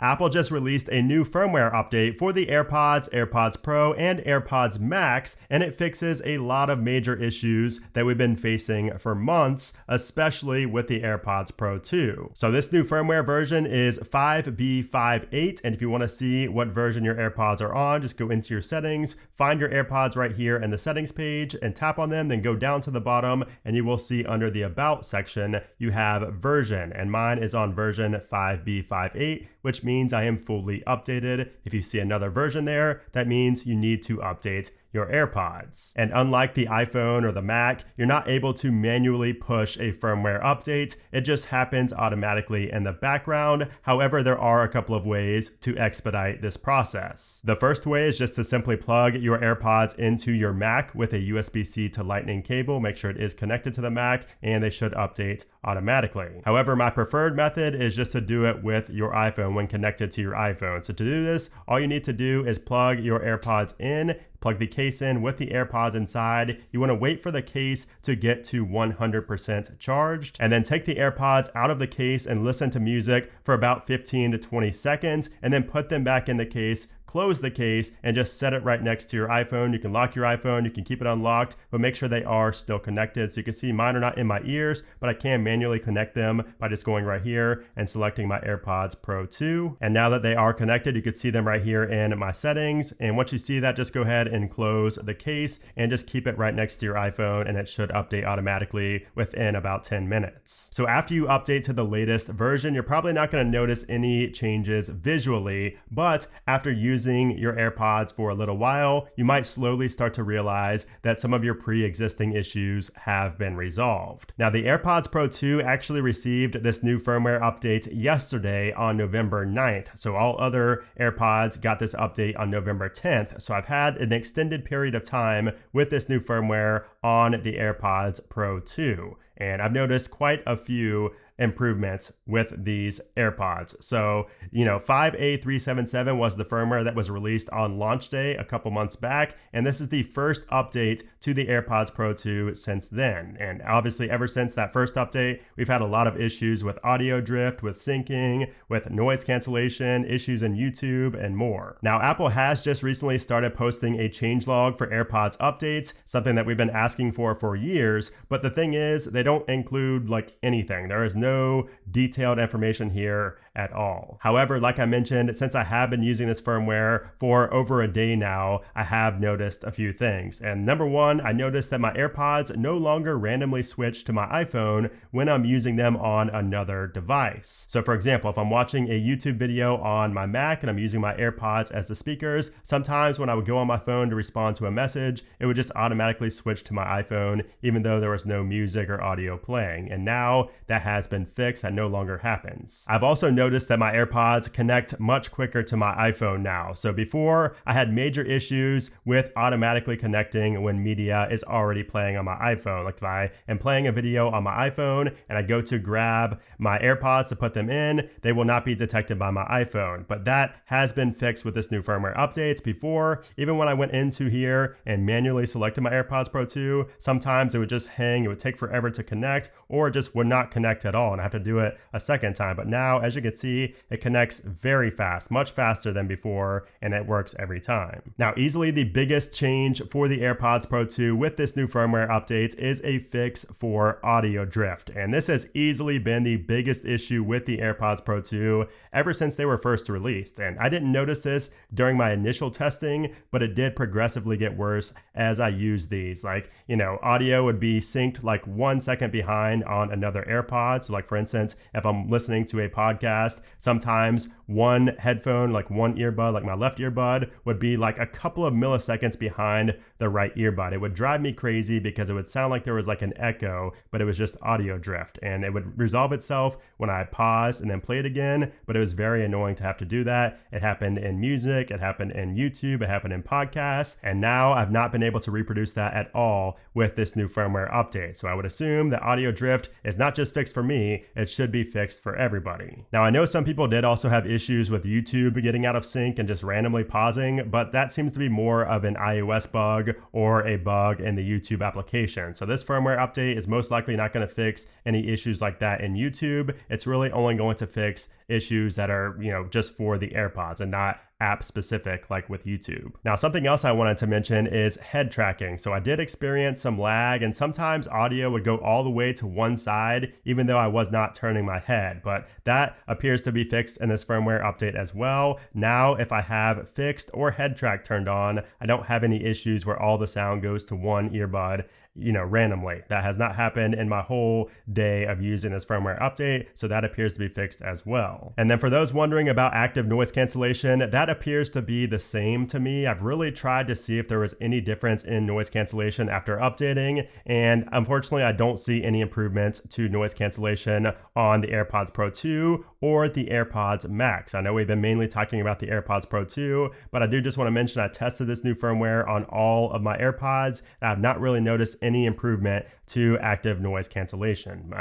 Apple just released a new firmware update for the AirPods, AirPods Pro, and AirPods Max, and it fixes a lot of major issues that we've been facing for months, especially with the AirPods Pro 2. So this new firmware version is 5B58, and if you want to see what version your AirPods are on, just go into your settings, find your AirPods right here in the settings page, and tap on them, then go down to the bottom, and you will see under the About section, you have version, and mine is on version 5B58, which means I am fully updated. If you see another version there, that means you need to update your AirPods. And unlike the iPhone or the Mac, you're not able to manually push a firmware update. It just happens automatically in the background. However, there are a couple of ways to expedite this process. The first way is just to simply plug your AirPods into your Mac with a USB-C to Lightning cable. Make sure it is connected to the Mac, and they should update automatically. However, my preferred method is just to do it with your iPhone when connected to your iPhone. So to do this, all you need to do is plug your AirPods in, plug the case in with the AirPods inside. You want to wait for the case to get to 100% charged, and then take the AirPods out of the case and listen to music for about 15 to 20 seconds, and then put them back in the case, close the case, and just set it right next to your iPhone. You can lock your iPhone, you can keep it unlocked, but make sure they are still connected. So you can see mine are not in my ears, but I can manually connect them by just going right here and selecting my AirPods Pro 2. And now that they are connected, you can see them right here in my settings. And once you see that, just go ahead and close the case and just keep it right next to your iPhone, and it should update automatically within about 10 minutes. So after you update to the latest version, you're probably not going to notice any changes visually, but after using your AirPods for a little while, you might slowly start to realize that some of your pre-existing issues have been resolved. Now, the AirPods Pro 2 actually received this new firmware update yesterday on November 9th. So all other AirPods got this update on November 10th. So I've had an extended period of time with this new firmware on the AirPods Pro 2. And I've noticed quite a few improvements with these AirPods. So, 5A377 was the firmware that was released on launch day a couple months back, and this is the first update to the AirPods Pro 2 since then. And obviously, ever since that first update, we've had a lot of issues with audio drift, with syncing, with noise cancellation, issues in YouTube, and more. Now, Apple has just recently started posting a changelog for AirPods updates, something that we've been asking for years, but the thing is, they don't include anything. There is no detailed information here at all. However, like I mentioned, since I have been using this firmware for over a day now, I have noticed a few things. And number one, I noticed that my AirPods no longer randomly switch to my iPhone when I'm using them on another device. So for example, if I'm watching a YouTube video on my Mac and I'm using my AirPods as the speakers, sometimes when I would go on my phone to respond to a message, it would just automatically switch to my iPhone, even though there was no music or audio playing. And now that has been fixed. That no longer happens. I've also noticed that my AirPods connect much quicker to my iPhone now. So before, I had major issues with automatically connecting when media is already playing on my iPhone. Like if I am playing a video on my iPhone and I go to grab my AirPods to put them in, they will not be detected by my iPhone. But that has been fixed with this new firmware updates. Before, even when I went into here and manually selected my AirPods Pro 2, sometimes it would just hang, it would take forever to connect, or it just would not connect at all, and I have to do it a second time. But now, as you can see, it connects very fast, much faster than before, and it works every time. Now, easily the biggest change for the AirPods Pro 2 with this new firmware update is a fix for audio drift. And this has easily been the biggest issue with the AirPods Pro 2 ever since they were first released. And I didn't notice this during my initial testing, but it did progressively get worse as I used these. Audio would be synced 1 second behind on another AirPod. So for instance, if I'm listening to a podcast, sometimes one headphone, one earbud, my left earbud, would be a couple of milliseconds behind the right earbud. It would drive me crazy because it would sound like there was an echo, but it was just audio drift. And it would resolve itself when I paused and then played again, but it was very annoying to have to do that. It happened in music, it happened in YouTube, it happened in podcasts, and now I've not been able to reproduce that at all with this new firmware update. So I would assume that audio drift is not just fixed for me, it should be fixed for everybody. Now, I know some people did also have issues with YouTube getting out of sync and just randomly pausing, but that seems to be more of an iOS bug or a bug in the YouTube application. So this firmware update is most likely not going to fix any issues like that in YouTube. It's really only going to fix issues that are, just for the AirPods and not app specific like with YouTube. Now, something else I wanted to mention is head tracking. So I did experience some lag and sometimes audio would go all the way to one side even though I was not turning my head, but that appears to be fixed in this firmware update as well. Now, if I have fixed or head track turned on, I don't have any issues where all the sound goes to one earbud randomly. That has not happened in my whole day of using this firmware update, so that appears to be fixed as well. And then for those wondering about active noise cancellation, that appears to be the same to me. I've really tried to see if there was any difference in noise cancellation after updating, and unfortunately I don't see any improvements to noise cancellation on the AirPods Pro 2 or the AirPods Max. I know we've been mainly talking about the AirPods Pro 2, but I do just want to mention I tested this new firmware on all of my AirPods, and I've not really noticed any improvement to active noise cancellation.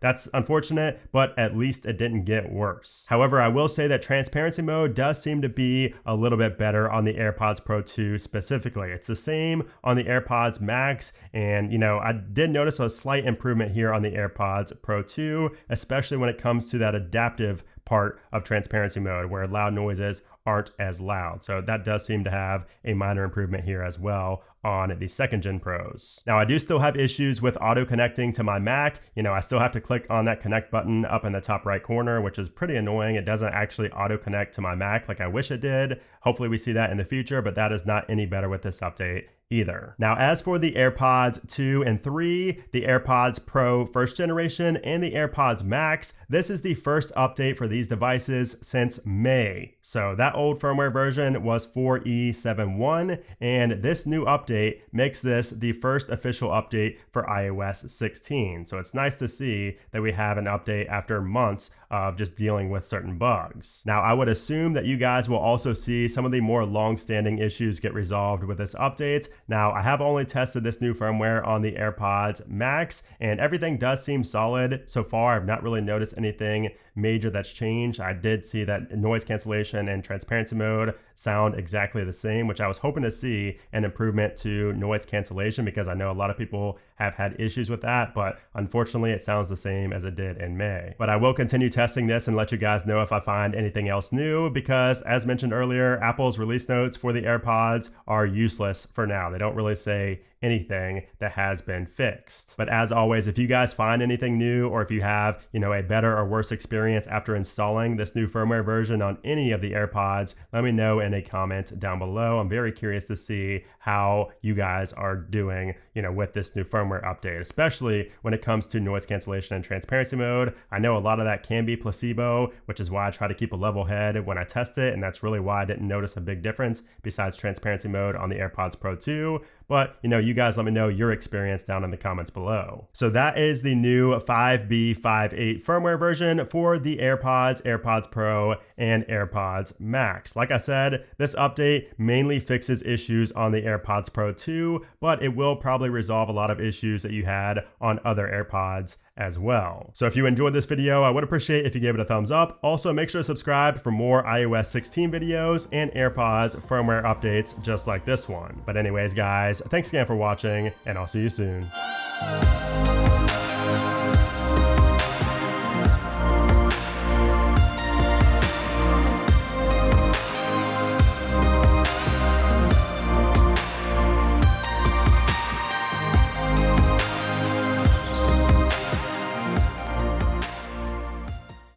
That's unfortunate, but at least it didn't get worse. However, I will say that transparency mode does seem to be a little bit better on the AirPods Pro 2 specifically. It's the same on the AirPods Max, and I did notice a slight improvement here on the AirPods Pro 2, especially when it comes to that adaptive part of transparency mode where loud noises aren't as loud. So that does seem to have a minor improvement here as well on the 2nd Gen Pros. Now, I do still have issues with auto connecting to my Mac. I still have to click on that connect button up in the top right corner, which is pretty annoying. It doesn't actually auto connect to my Mac like I wish it did. Hopefully we see that in the future, but that is not any better with this update either. Now, as for the AirPods 2 and 3, the AirPods Pro 1st generation and the AirPods Max, this is the first update for these devices since May. So that old firmware version was 4E71, and this new update makes this the first official update for iOS 16. So it's nice to see that we have an update after months of just dealing with certain bugs. Now, I would assume that you guys will also see some of the more long-standing issues get resolved with this update. Now, I have only tested this new firmware on the AirPods Max, and everything does seem solid so far. I've not really noticed anything major that's changed. I did see that noise cancellation and transparency mode sound exactly the same, which I was hoping to see an improvement to noise cancellation because I know a lot of people have had issues with that, but unfortunately it sounds the same as it did in May. But I will continue testing this and let you guys know if I find anything else new because, as mentioned earlier, Apple's release notes for the AirPods are useless for now. They don't really say anything that has been fixed. But as always, if you guys find anything new or if you have, a better or worse experience after installing this new firmware version on any of the AirPods, let me know in a comment down below. I'm very curious to see how you guys are doing, with this new firmware update, especially when it comes to noise cancellation and transparency mode. I know a lot of that can be placebo, which is why I try to keep a level head when I test it, and that's really why I didn't notice a big difference besides transparency mode on the AirPods Pro 2. But, you guys let me know your experience down in the comments below. So that is the new 5B58 firmware version for the AirPods, AirPods Pro, and AirPods Max. Like I said, this update mainly fixes issues on the AirPods Pro 2, but it will probably resolve a lot of issues that you had on other AirPods as well. So if you enjoyed this video, I would appreciate if you gave it a thumbs up. Also, make sure to subscribe for more iOS 16 videos and AirPods firmware updates just like this one. But anyways, guys, thanks again for watching, and I'll see you soon.